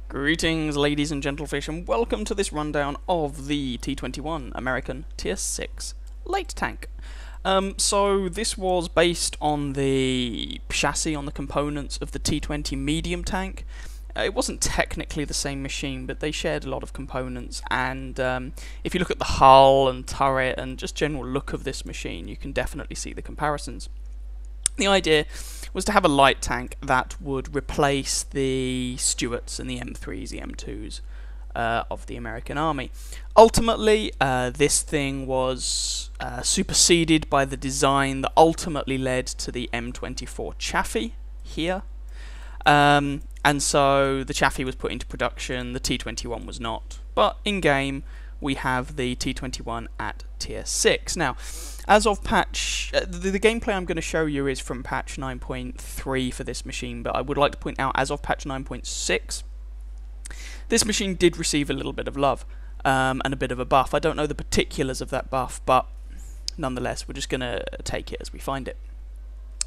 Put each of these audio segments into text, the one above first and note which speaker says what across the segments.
Speaker 1: Greetings, ladies and gentlefish, and welcome to this rundown of the T21 American Tier 6 light tank. So this was based on the chassis, on the components of the T20 medium tank. It wasn't technically the same machine, but they shared a lot of components, and if you look at the hull and turret and just general look of this machine, you can definitely see the comparisons. The idea was to have a light tank that would replace the Stuarts and the M3s, the M2s of the American Army. Ultimately, this thing was superseded by the design that ultimately led to the M24 Chaffee here. And so the Chaffee was put into production, the T21 was not. But in-game, we have the T21 at Tier 6. Now, as of patch... the gameplay I'm going to show you is from patch 9.3 for this machine, but I would like to point out, as of patch 9.6, this machine did receive a little bit of love, and a bit of a buff. I don't know the particulars of that buff, but nonetheless, we're just going to take it as we find it.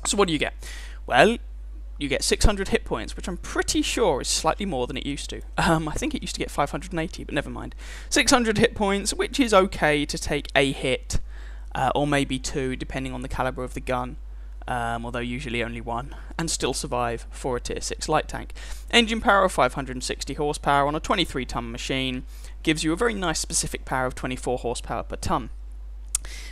Speaker 1: So what do you get? Well, you get 600 hit points, which I'm pretty sure is slightly more than it used to. I think it used to get 580, but never mind. 600 hit points, which is okay to take a hit, or maybe two, depending on the caliber of the gun, although usually only one, and still survive for a Tier 6 light tank. Engine power of 560 horsepower on a 23-ton machine gives you a very nice specific power of 24 horsepower per ton.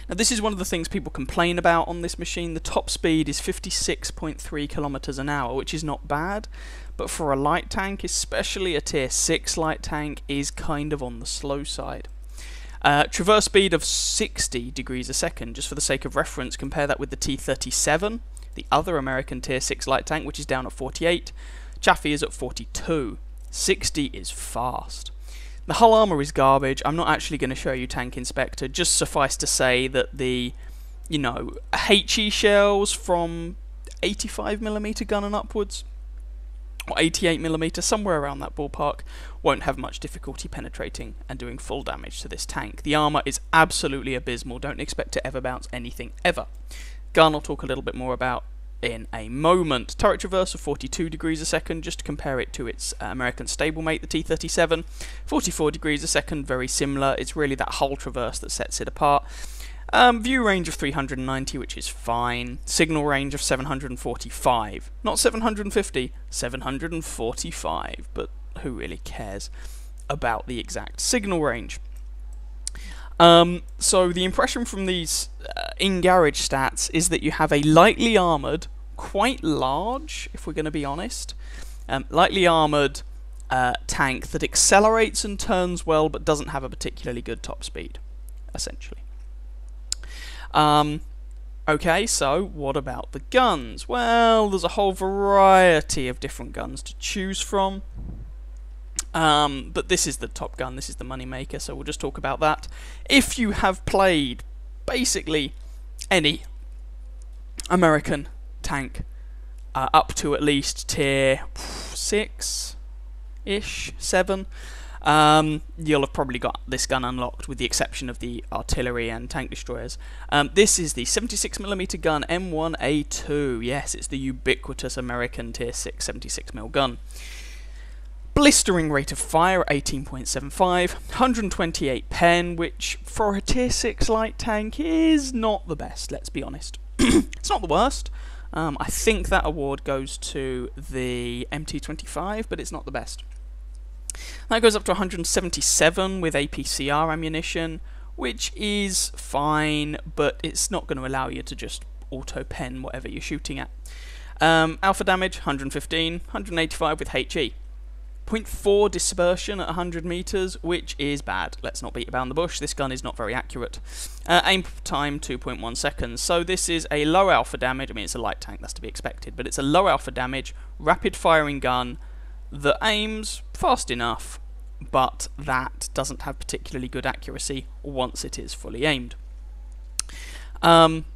Speaker 1: Now, this is one of the things people complain about on this machine. The top speed is 56.3 kilometers an hour, which is not bad, but for a light tank, especially a Tier 6 light tank, is kind of on the slow side. Traverse speed of 60 degrees a second. Just for the sake of reference, compare that with the T37, the other American Tier 6 light tank, which is down at 48. Chaffee is at 42. 60 is fast. The hull armour is garbage. I'm not actually going to show you Tank Inspector. Just suffice to say that the, HE shells from 85mm gun and upwards, or 88mm, somewhere around that ballpark, won't have much difficulty penetrating and doing full damage to this tank. The armour is absolutely abysmal. Don't expect to ever bounce anything, ever. Gun I'll talk a little bit more about in a moment. Turret traverse of 42 degrees a second, just to compare it to its American stablemate, the T37. 44 degrees a second, very similar. It's really that hull traverse that sets it apart. View range of 390, which is fine. Signal range of 745. Not 750, 745. But who really cares about the exact signal range? So the impression from these in-garage stats is that you have a lightly armoured, quite large, if we're going to be honest, lightly armoured tank that accelerates and turns well but doesn't have a particularly good top speed, essentially. Okay, so what about the guns? Well, there's a whole variety of different guns to choose from. But this is the top gun, this is the money maker, so we'll just talk about that. If you have played basically any American tank up to at least tier 6-ish, 7, you'll have probably got this gun unlocked, with the exception of the artillery and tank destroyers. This is the 76mm gun M1A2. Yes, it's the ubiquitous American tier 6 76mm gun. Blistering rate of fire at 18.75, 128 pen, which for a tier 6 light tank is not the best, let's be honest. It's not the worst. I think that award goes to the MT25, but it's not the best. That goes up to 177 with APCR ammunition, which is fine, but it's not going to allow you to just auto-pen whatever you're shooting at. Alpha damage, 115, 185 with HE. 0.4 dispersion at 100 meters, which is bad. Let's not beat around the bush. This gun is not very accurate. Aim time 2.1 seconds. So this is a low alpha damage. I mean, it's a light tank, that's to be expected, but it's a low alpha damage, rapid firing gun that aims fast enough, but that doesn't have particularly good accuracy once it is fully aimed. And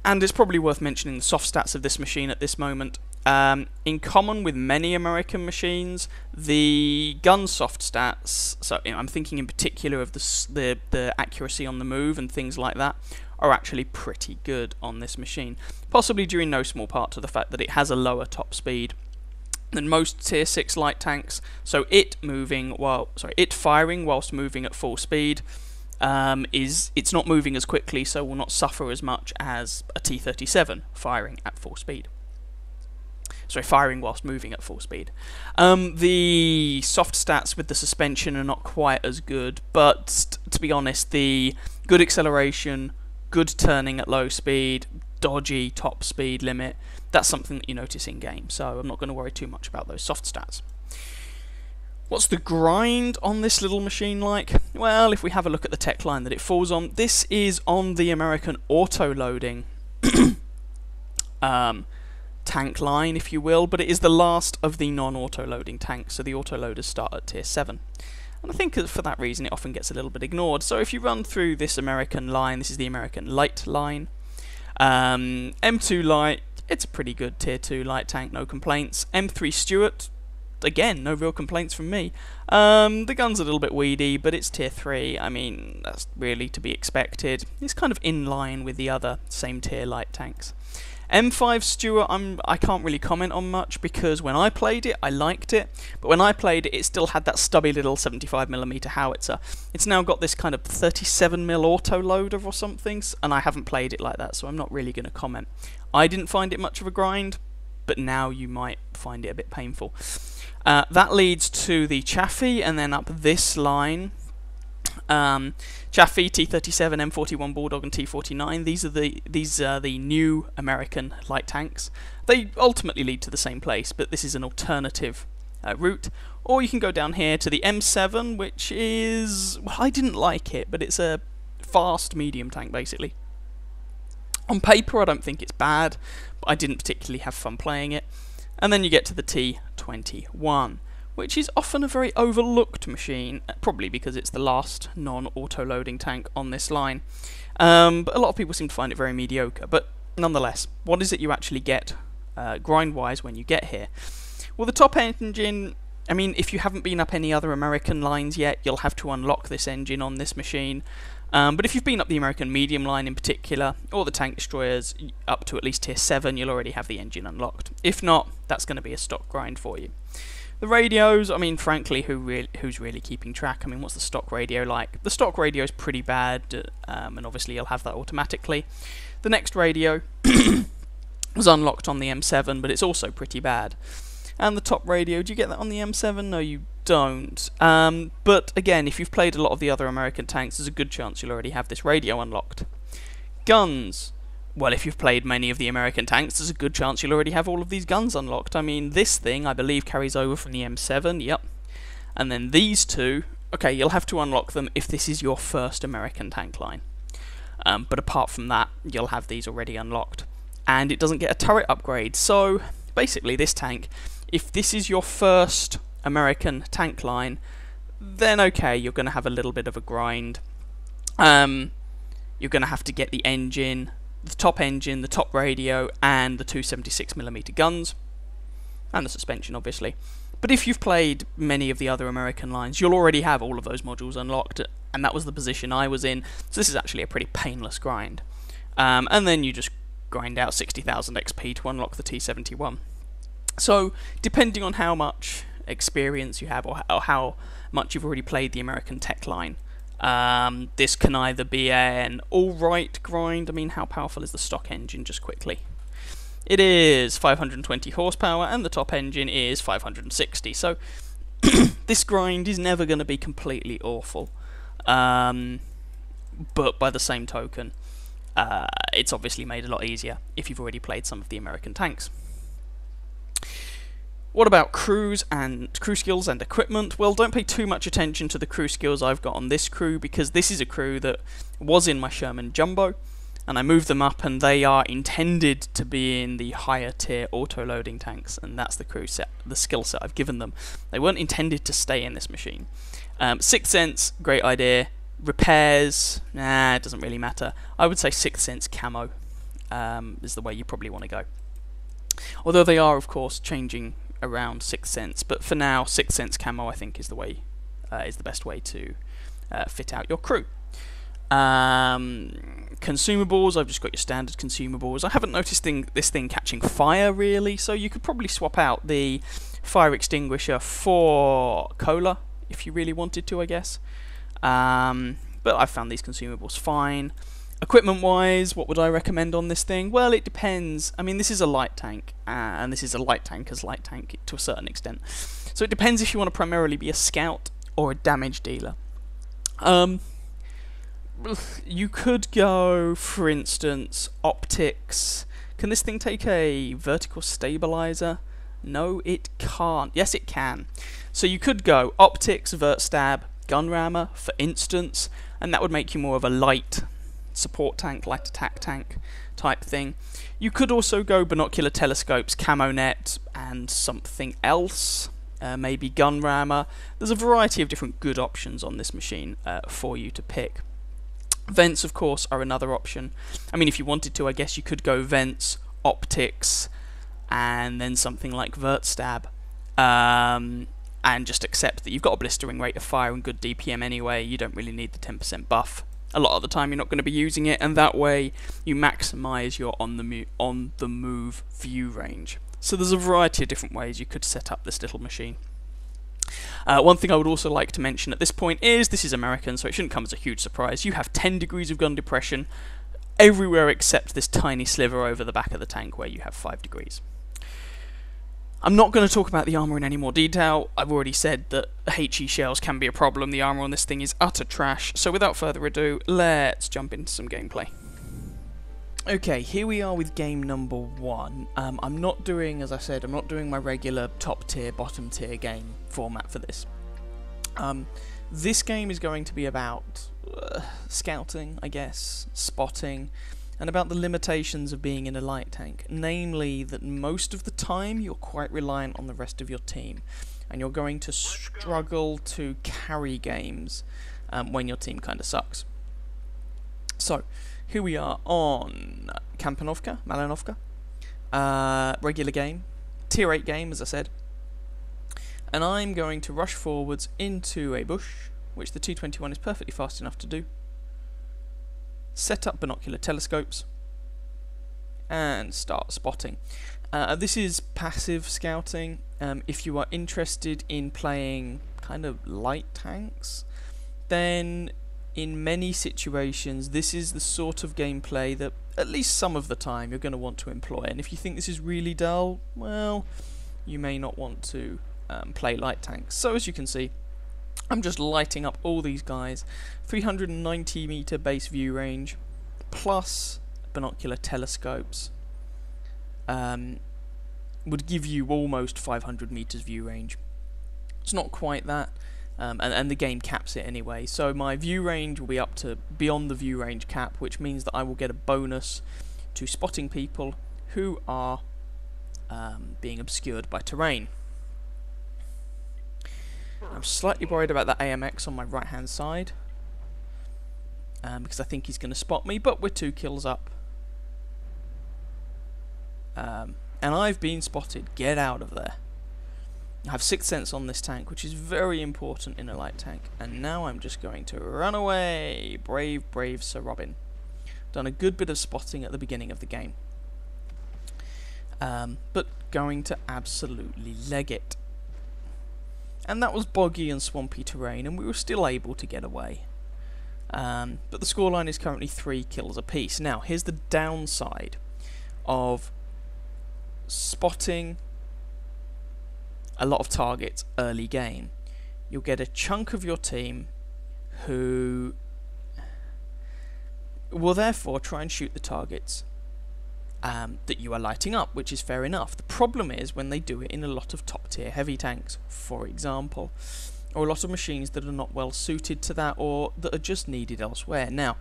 Speaker 1: it's probably worth mentioning the soft stats of this machine at this moment. In common with many American machines, the gun soft stats, so I'm thinking in particular of the accuracy on the move and things like that, are actually pretty good on this machine. Possibly due in no small part to the fact that it has a lower top speed than most tier 6 light tanks, so it firing whilst moving at full speed it's not moving as quickly, so will not suffer as much as a T-37 firing at full speed. Sorry, firing whilst moving at full speed. The soft stats with the suspension are not quite as good, but to be honest, the good acceleration, good turning at low speed, dodgy top speed limit, that's something that you notice in game, so I'm not going to worry too much about those soft stats. What's the grind on this little machine like? Well, if we have a look at the tech line that it falls on, this is on the American auto-loading tank line, if you will, but it is the last of the non-auto-loading tanks, so the autoloaders start at tier 7. And I think for that reason it often gets a little bit ignored. So if you run through this American line, this is the American light line. M2 light, it's a pretty good tier 2 light tank, no complaints. M3 Stuart, again, no real complaints from me. The gun's a little bit weedy, but it's tier 3. I mean, that's really to be expected. It's kind of in line with the other same tier light tanks. M5 Stuart, I can't really comment on much, because when I played it, I liked it, but when I played it, it still had that stubby little 75mm howitzer. It's now got this kind of 37mm autoloader or something, and I haven't played it like that, so I'm not really going to comment. I didn't find it much of a grind, but now you might find it a bit painful. That leads to the Chaffee, and then up this line, Chaffee, T-37, M41 Bulldog, and T-49. These are the new American light tanks. They ultimately lead to the same place, but this is an alternative route. Or you can go down here to the M7, which is, well, I didn't like it, but it's a fast medium tank basically. On paper, I don't think it's bad, but I didn't particularly have fun playing it. And then you get to the T21, which is often a very overlooked machine, probably because it's the last non-auto-loading tank on this line. But a lot of people seem to find it very mediocre. But nonetheless, what is it you actually get grind-wise when you get here? Well, the top engine, I mean, if you haven't been up any other American lines yet, you'll have to unlock this engine on this machine. But if you've been up the American medium line in particular, or the tank destroyers up to at least tier 7, you'll already have the engine unlocked. If not, that's going to be a stock grind for you. The radios, I mean, frankly, who's really keeping track? I mean, what's the stock radio like? The stock radio is pretty bad, and obviously you'll have that automatically. The next radio was unlocked on the M7, but it's also pretty bad. And the top radio, do you get that on the M7? No, you don't. But again, if you've played a lot of the other American tanks, there's a good chance you'll already have this radio unlocked. Guns. Well, if you've played many of the American tanks, there's a good chance you'll already have all of these guns unlocked. I mean, this thing, I believe, carries over from the M7, yep. And then these two, okay, you'll have to unlock them if this is your first American tank line. But apart from that, you'll have these already unlocked. And it doesn't get a turret upgrade, so basically this tank, if this is your first American tank line, then okay, you're going to have a little bit of a grind. You're going to have to get the engine, the top radio, and the 276mm guns, and the suspension, obviously. But if you've played many of the other American lines, you'll already have all of those modules unlocked, and that was the position I was in, so this is actually a pretty painless grind. And then you just grind out 60,000 XP to unlock the T21. So, depending on how much experience you have, or how much you've already played the American tech line, this can either be an alright grind. I mean, how powerful is the stock engine, just quickly? It is 520 horsepower, and the top engine is 560, so this grind is never going to be completely awful. But by the same token, it's obviously made a lot easier if you've already played some of the American tanks. What about crew skills and equipment? Well, don't pay too much attention to the crew skills I've got on this crew, because this is a crew that was in my Sherman Jumbo, and I moved them up, and they are intended to be in the higher tier auto-loading tanks, and that's the crew set, the skill set I've given them. They weren't intended to stay in this machine. Sixth Sense, great idea. Repairs, nah, it doesn't really matter. I would say Sixth Sense camo is the way you probably want to go. Although they are, of course, changing around Sixth Sense, but for now, Sixth Sense camo I think is the way, is the best way to fit out your crew. Consumables, I've just got your standard consumables. I haven't noticed this thing catching fire really, so you could probably swap out the fire extinguisher for cola if you really wanted to, I guess. But I found these consumables fine. Equipment wise, what would I recommend on this thing? Well, it depends. I mean, this is a light tank, and this is a light tanker's light tank to a certain extent. So it depends if you want to primarily be a scout or a damage dealer. You could go, for instance, optics. Can this thing take a vertical stabilizer? No, it can't. Yes, it can. So you could go optics, vert stab, gun rammer, for instance, and that would make you more of a light support tank, light attack tank type thing. You could also go binocular telescopes, camo net, and something else. Maybe gun rammer. There's a variety of different good options on this machine for you to pick. Vents, of course, are another option. I mean, if you wanted to, I guess you could go vents, optics, and then something like vert stab, and just accept that you've got a blistering rate of fire and good DPM anyway. You don't really need the 10% buff. A lot of the time you're not going to be using it, and that way you maximise your on the move view range. So there's a variety of different ways you could set up this little machine. One thing I would also like to mention at this point is this is American, so it shouldn't come as a huge surprise. You have 10 degrees of gun depression everywhere except this tiny sliver over the back of the tank where you have 5 degrees. I'm not going to talk about the armour in any more detail. I've already said that HE shells can be a problem. The armour on this thing is utter trash. So without further ado, let's jump into some gameplay. Okay, here we are with game number 1. I'm not doing, as I said, I'm not doing my regular top tier, bottom tier game format for this. This game is going to be about scouting, I guess, spotting, and about the limitations of being in a light tank. Namely, that most of the time you're quite reliant on the rest of your team, and you're going to struggle to carry games when your team kind of sucks. So, here we are on Kampanovka, Malinovka, regular game, tier 8 game as I said, and I'm going to rush forwards into a bush, which the T21 is perfectly fast enough to do, set up binocular telescopes, and start spotting. This is passive scouting. If you are interested in playing kind of light tanks, then in many situations, this is the sort of gameplay that, at least some of the time, you're going to want to employ. And if you think this is really dull, well, you may not want to play light tanks. So as you can see, I'm just lighting up all these guys. 390 meter base view range, plus binocular telescopes, would give you almost 500 meters view range. It's not quite that. And the game caps it anyway, so my view range will be up to beyond the view range cap, which means that I will get a bonus to spotting people who are being obscured by terrain. I'm slightly worried about that AMX on my right hand side, because I think he's going to spot me, but we're 2 kills up. And I've been spotted. Get out of there. I have 6th sense on this tank, which is very important in a light tank. And now I'm just going to run away. Brave, brave Sir Robin. Done a good bit of spotting at the beginning of the game. But going to absolutely leg it. And that was boggy and swampy terrain, and we were still able to get away. But the scoreline is currently 3 kills apiece. Now, here's the downside of spotting a lot of targets early game. You'll get a chunk of your team who will therefore try and shoot the targets that you are lighting up, which is fair enough. The problem is when they do it in a lot of top tier heavy tanks, for example, or a lot of machines that are not well suited to that, or that are just needed elsewhere. Now,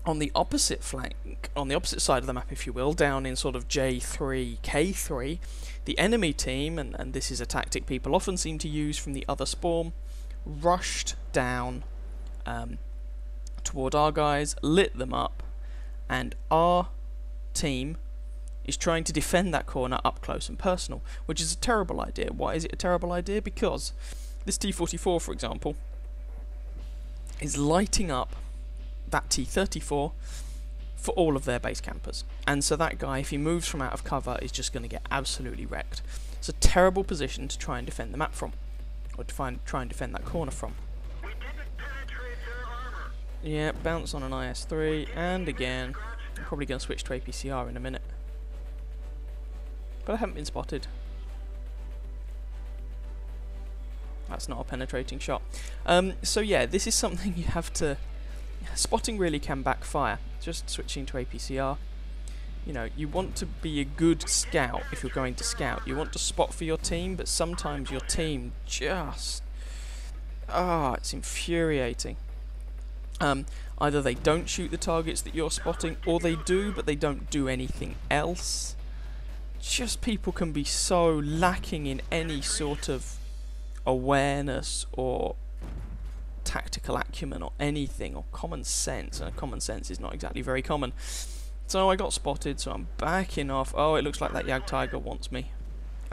Speaker 1: on the opposite flank, on the opposite side of the map, if you will, down in sort of J3, K3, the enemy team, and this is a tactic people often seem to use from the other spawn, rushed down toward our guys, lit them up, and our team is trying to defend that corner up close and personal, which is a terrible idea. Why is it a terrible idea? Because this T44, for example, is lighting up that T34 for all of their base campers. And so that guy, if he moves from out of cover, is just going to get absolutely wrecked. It's a terrible position to try and defend the map from, or to try and defend that corner from. Yeah, bounce on an IS-3, and again, I'm probably going to switch to APCR in a minute. But I haven't been spotted. That's not a penetrating shot. So yeah, this is something you have to... Spotting really can backfire. Just switching to APCR. You know, you want to be a good scout if you're going to scout. You want to spot for your team, but sometimes your team just... it's infuriating. Either they don't shoot the targets that you're spotting, or they do, but they don't do anything else. Just people can be so lacking in any sort of awareness or tactical acumen or anything, or common sense. And common sense is not exactly very common. So I got spotted, so I'm backing off. Oh, it looks like that Yag Tiger wants me.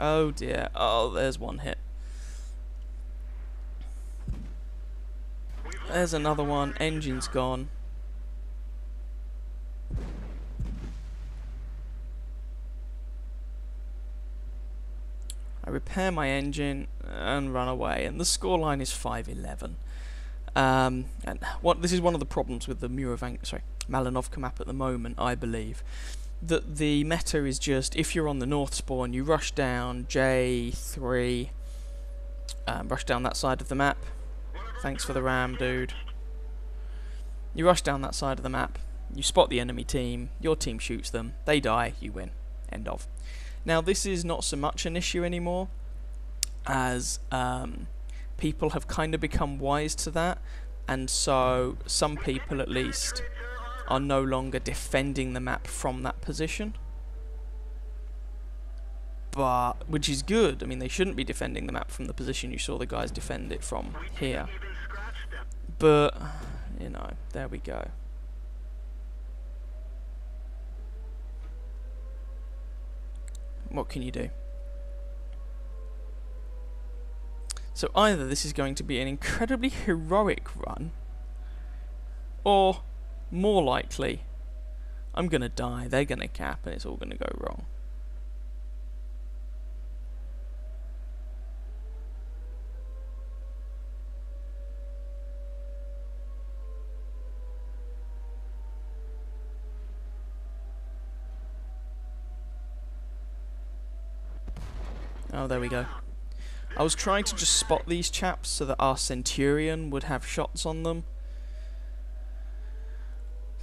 Speaker 1: Oh dear. Oh, there's one hit. There's another one. Engine's gone. I repair my engine and run away, and the scoreline is 5-11. And this is one of the problems with the Malinovka map at the moment, I believe. That the meta is just, if you're on the north spawn, you rush down J3, rush down that side of the map. Thanks for the ram, dude. You rush down that side of the map, you spot the enemy team, your team shoots them, they die, you win. End of. Now this is not so much an issue anymore, as people have kind of become wise to that, and so some people at least are no longer defending the map from that position. But which is good. I mean, they shouldn't be defending the map from the position you saw the guys defend it from here. But, you know, there we go. What can you do? So either this is going to be an incredibly heroic run, or more likely, I'm going to die, they're going to cap, and it's all going to go wrong. Oh, there we go. I was trying to just spot these chaps so that our Centurion would have shots on them,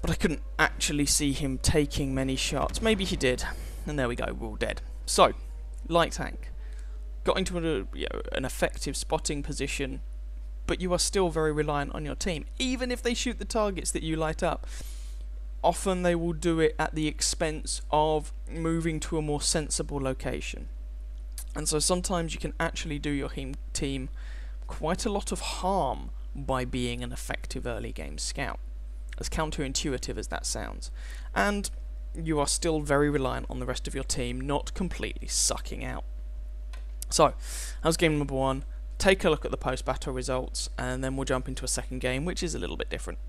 Speaker 1: but I couldn't actually see him taking many shots. Maybe he did, and there we go, we're all dead. So, light tank. Got into an effective spotting position, but you are still very reliant on your team. Even if they shoot the targets that you light up, often they will do it at the expense of moving to a more sensible location. And so sometimes you can actually do your team quite a lot of harm by being an effective early game scout, as counterintuitive as that sounds. And you are still very reliant on the rest of your team not completely sucking out. So, that was game number 1. Take a look at the post-battle results, and then we'll jump into a second game, which is a little bit different.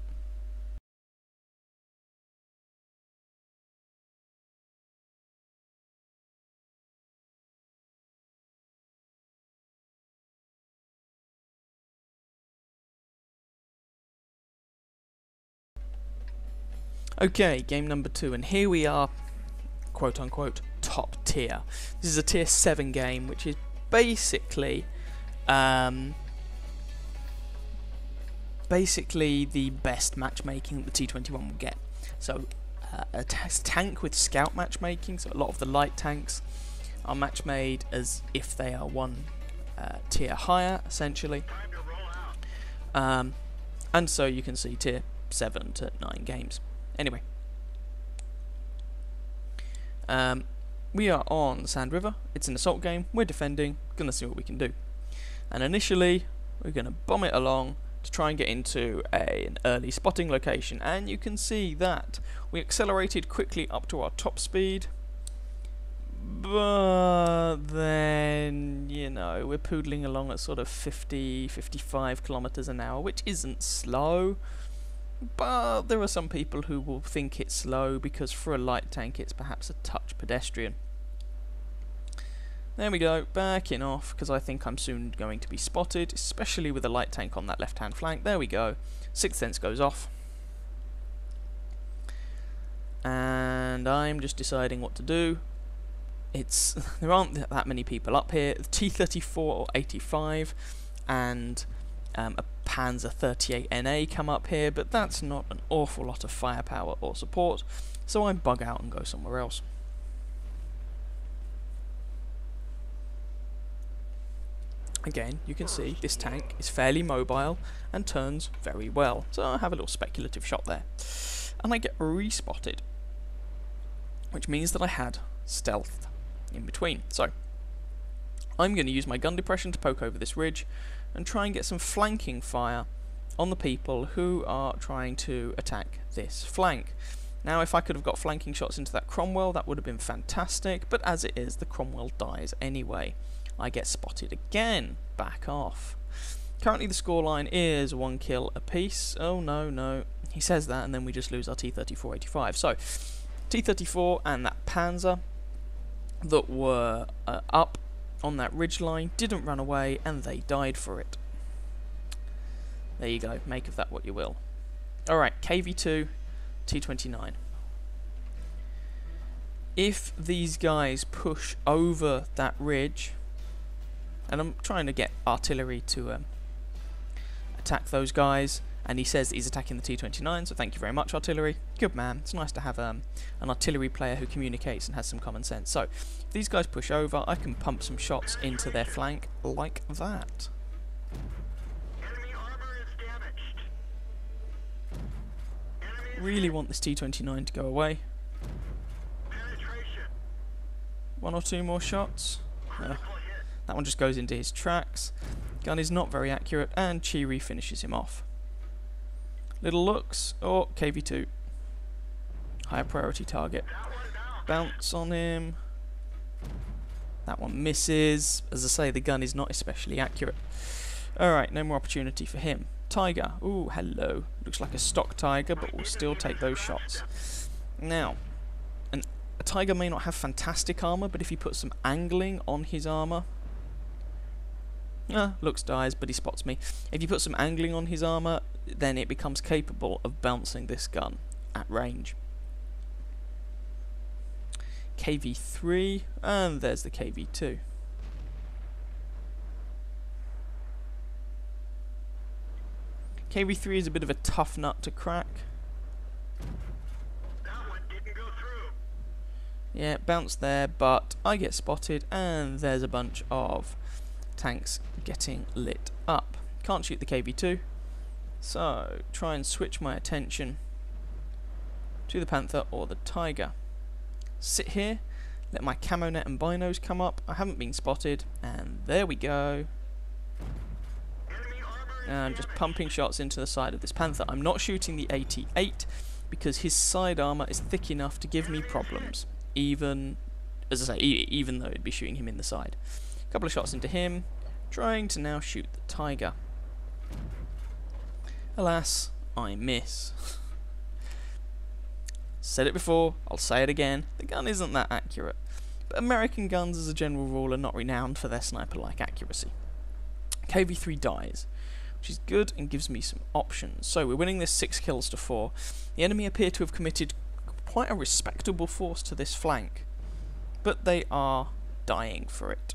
Speaker 1: Okay, game number 2, and here we are, quote unquote, top tier. This is a tier 7 game, which is basically the best matchmaking that the T21 will get. So a tank with scout matchmaking, so a lot of the light tanks are match made as if they are one tier higher, essentially. And so you can see tier 7 to 9 games. Anyway, we are on Sand River. It's an assault game. We're defending. Gonna see what we can do. And initially, we're gonna bomb it along to try and get into an early spotting location. And you can see that we accelerated quickly up to our top speed, but then, you know, we're poodling along at sort of 50, 55 kilometers an hour, which isn't slow. but there are some people who will think it's slow because for a light tank it's perhaps a touch pedestrian. There we go, backing off because I think I'm soon going to be spotted, especially with a light tank on that left hand flank. There we go, Sixth Sense goes off. And I'm just deciding what to do. There aren't that many people up here. T34 or 85 and a Panzer 38 NA come up here, but that's not an awful lot of firepower or support, so I bug out and go somewhere else. Again, you can see this tank is fairly mobile and turns very well, so I have a little speculative shot there. And I get respotted, which means that I had stealth in between. So I'm going to use my gun depression to poke over this ridge and try and get some flanking fire on the people who are trying to attack this flank. Now, if I could have got flanking shots into that Cromwell, that would have been fantastic, but as it is, the Cromwell dies anyway. I get spotted again. Back off. Currently the scoreline is 1 kill apiece. Oh no. He says that and then we just lose our T34-85. So, T34 and that Panzer that were up on that ridgeline didn't run away and they died for it. There you go. Make of that what you will. Alright, KV2, T29. If these guys push over that ridge, and I'm trying to get artillery to attack those guys, and he says he's attacking the T29, so thank you very much, artillery. Good man. It's nice to have an artillery player who communicates and has some common sense. So, if these guys push over, I can pump some shots into their flank like that.
Speaker 2: Enemy armor is damaged.
Speaker 1: Really want this T29 to go away.
Speaker 2: Penetration.
Speaker 1: 1 or 2 more shots. That one just goes into his tracks. Gun is not very accurate, and Chiri finishes him off. Little looks, or KV2. Higher priority target. Bounce on him. That one misses. As I say, the gun is not especially accurate. Alright, no more opportunity for him. Tiger. Ooh, hello. Looks like a stock Tiger, but we'll still take those shots. Now, a Tiger may not have fantastic armor, but if he puts some angling on his armor... looks dies, but he spots me. If you put some angling on his armor, then it becomes capable of bouncing this gun at range. KV3, and there's the KV2. KV3 is a bit of a tough nut to crack.
Speaker 2: That one didn't go through.
Speaker 1: Yeah, bounce there, but I get spotted, and there's a bunch of tanks getting lit up. Can't shoot the KV2, so try and switch my attention to the Panther or the Tiger. Sit here, let my camo net and binos come up. I haven't been spotted, and there we go. And I'm just pumping shots into the side of this Panther. I'm not shooting the 88 because his side armor is thick enough to give me problems, even, as I say, even though it'd be shooting him in the side. A couple of shots into him, trying to now shoot the Tiger. Alas, I miss. Said it before, I'll say it again, the gun isn't that accurate. But American guns as a general rule are not renowned for their sniper-like accuracy. KV3 dies, which is good and gives me some options. So we're winning this 6 kills to 4. The enemy appear to have committed quite a respectable force to this flank, but they are dying for it.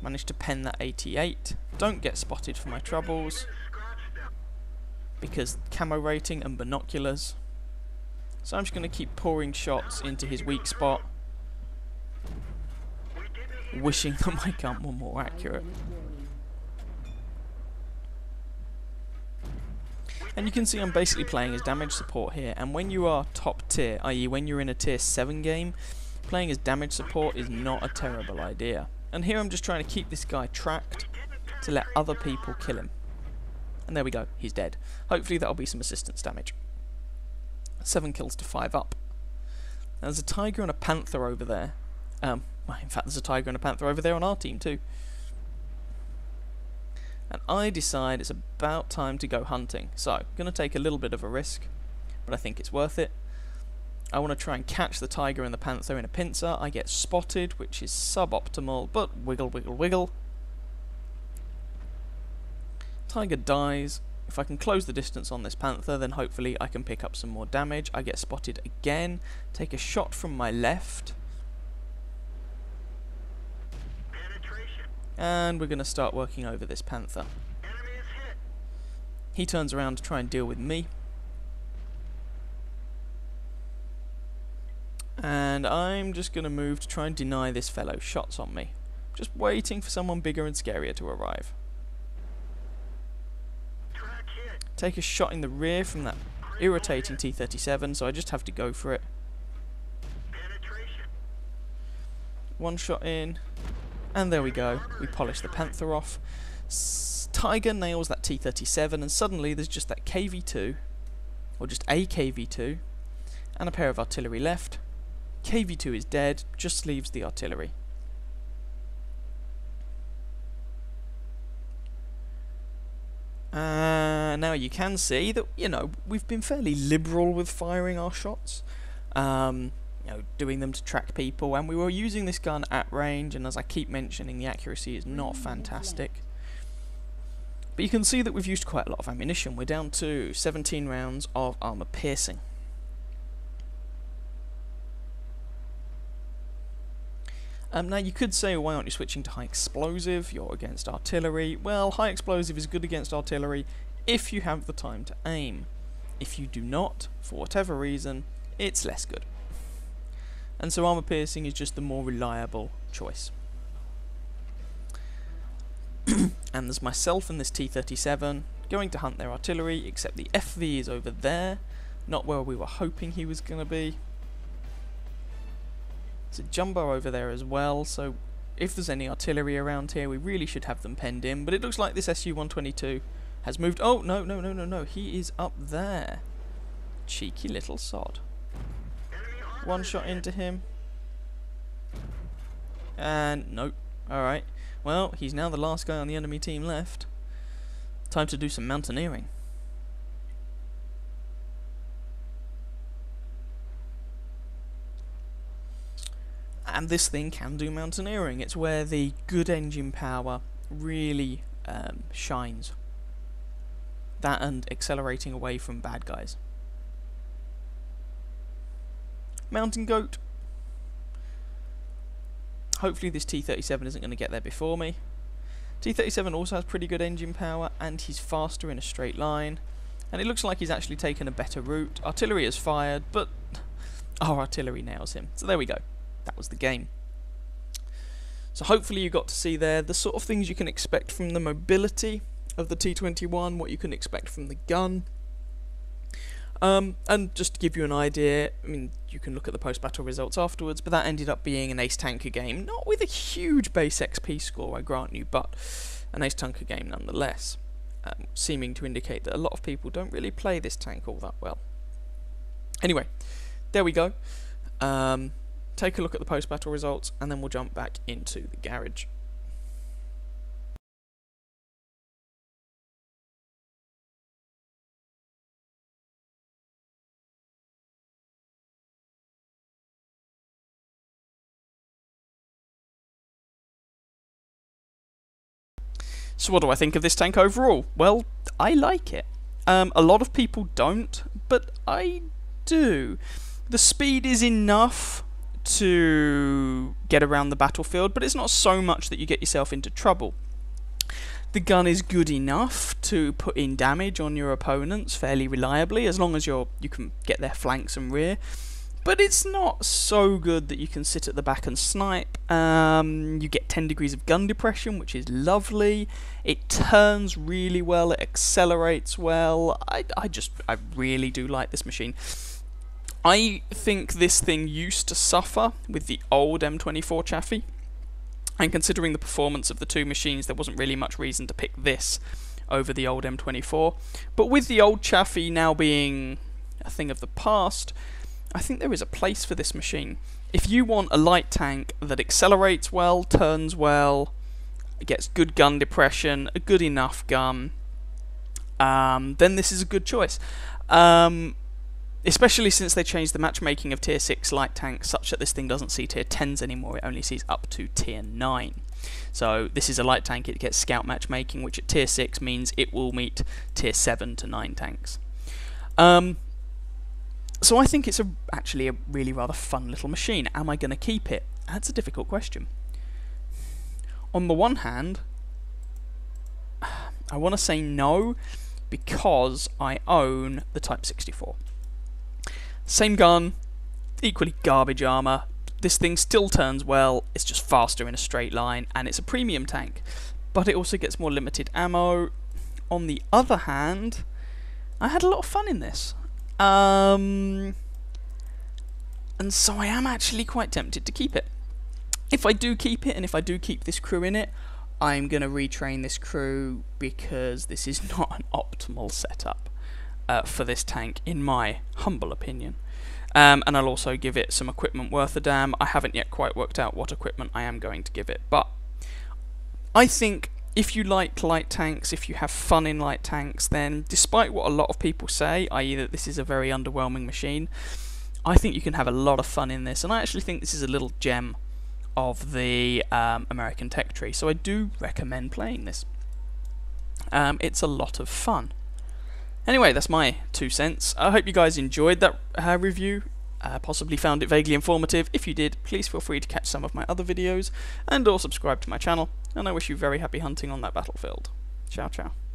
Speaker 1: Managed to pen that 88. Don't get spotted for my troubles, because camo rating and binoculars. So I'm just going to keep pouring shots into his weak spot, wishing that my gun were more accurate. And you can see I'm basically playing as damage support here, and when you are top tier, i.e. when you're in a tier 7 game, playing as damage support is not a terrible idea. And here I'm just trying to keep this guy tracked to let other people kill him. And there we go, he's dead. Hopefully that'll be some assistance damage. 7 kills to 5 up. Now, there's a Tiger and a Panther over there. Well, in fact, there's a Tiger and a Panther over there on our team too. and I decide it's about time to go hunting. So, I'm going to take a little bit of a risk, but I think it's worth it. I want to try and catch the tiger and the panther in a pincer. I get spotted, which is suboptimal, but wiggle, wiggle, wiggle. Tiger dies. If I can close the distance on this panther, then hopefully I can pick up some more damage. I get spotted again. Take a shot from my left.
Speaker 2: Penetration.
Speaker 1: And we're going to start working over this panther.
Speaker 2: Enemy is hit.
Speaker 1: He turns around to try and deal with me. And I'm just going to move to try and deny this fellow shots on me. Just waiting for someone bigger and scarier to arrive.
Speaker 2: Track hit.
Speaker 1: Take a shot in the rear from that irritating T-37, so I just have to go for it.
Speaker 2: Penetration.
Speaker 1: One shot in, and there we go. We polish the panther off. Tiger nails that T-37, and suddenly there's just that KV-2, or just a KV-2, and a pair of artillery left. KV-2 is dead, just leaves the artillery. Now you can see that, you know, we've been fairly liberal with firing our shots. You know, doing them to track people, and we were using this gun at range, and as I keep mentioning, the accuracy is not fantastic. But you can see that we've used quite a lot of ammunition. We're down to 17 rounds of armor piercing. Now you could say, why aren't you switching to high explosive? You're against artillery. Well, high explosive is good against artillery if you have the time to aim. If you do not, for whatever reason, it's less good. And so armor piercing is just the more reliable choice. And there's myself and this T-37 going to hunt their artillery, except the FV is over there, not where we were hoping he was going to be. There's a jumbo over there as well, so if there's any artillery around here, we really should have them penned in. But it looks like this Su-122 has moved. Oh, no, he is up there. Cheeky little sod. One shot into him. And nope. Alright. Well, he's now the last guy on the enemy team left. Time to do some mountaineering. And this thing can do mountaineering. It's where the good engine power really shines. That and accelerating away from bad guys. Mountain goat. Hopefully this T-37 isn't going to get there before me. T-37 also has pretty good engine power, and he's faster in a straight line. And it looks like he's actually taken a better route. Artillery is fired, but our artillery nails him. So there we go. That was the game. So hopefully you got to see there the sort of things you can expect from the mobility of the T21, what you can expect from the gun. And just to give you an idea, I mean, you can look at the post-battle results afterwards, but that ended up being an ace tanker game, not with a huge base XP score, I grant you, but an ace tanker game nonetheless, seeming to indicate that a lot of people don't really play this tank all that well. Anyway, there we go. Take a look at the post-battle results, and then we'll jump back into the garage. So what do I think of this tank overall? Well, I like it. A lot of people don't, but I do. The speed is enough to get around the battlefield, but it's not so much that you get yourself into trouble. The gun is good enough to put in damage on your opponents fairly reliably, as long as you can get their flanks and rear. But it's not so good that you can sit at the back and snipe. You get 10 degrees of gun depression, which is lovely. It turns really well, it accelerates well. I really do like this machine. I think this thing used to suffer with the old M24 chassis, and considering the performance of the two machines, there wasn't really much reason to pick this over the old M24. But with the old chassis now being a thing of the past, I think there is a place for this machine. If you want a light tank that accelerates well, turns well, it gets good gun depression, a good enough gun, then this is a good choice. Especially since they changed the matchmaking of tier 6 light tanks such that this thing doesn't see tier 10s anymore, it only sees up to tier 9. So this is a light tank, it gets scout matchmaking, which at tier 6 means it will meet tier 7 to 9 tanks. So I think it's actually a really rather fun little machine. Am I going to keep it? That's a difficult question. On the one hand, I want to say no, because I own the Type 64. Same gun, equally garbage armour. This thing still turns well, it's just faster in a straight line, and it's a premium tank. But it also gets more limited ammo. On the other hand, I had a lot of fun in this. And so I am actually quite tempted to keep it. If I do keep it, and if I do keep this crew in it, I'm going to retrain this crew, because this is not an optimal setup for this tank, in my humble opinion. And I'll also give it some equipment worth a damn. I haven't yet quite worked out what equipment I am going to give it, but I think if you like light tanks, if you have fun in light tanks, then despite what a lot of people say, i.e. that this is a very underwhelming machine, I think you can have a lot of fun in this, and I actually think this is a little gem of the American tech tree, so I do recommend playing this. It's a lot of fun. Anyway, that's my 2 cents. I hope you guys enjoyed that review, possibly found it vaguely informative. If you did, please feel free to catch some of my other videos, and or subscribe to my channel, and I wish you very happy hunting on that battlefield. Ciao ciao.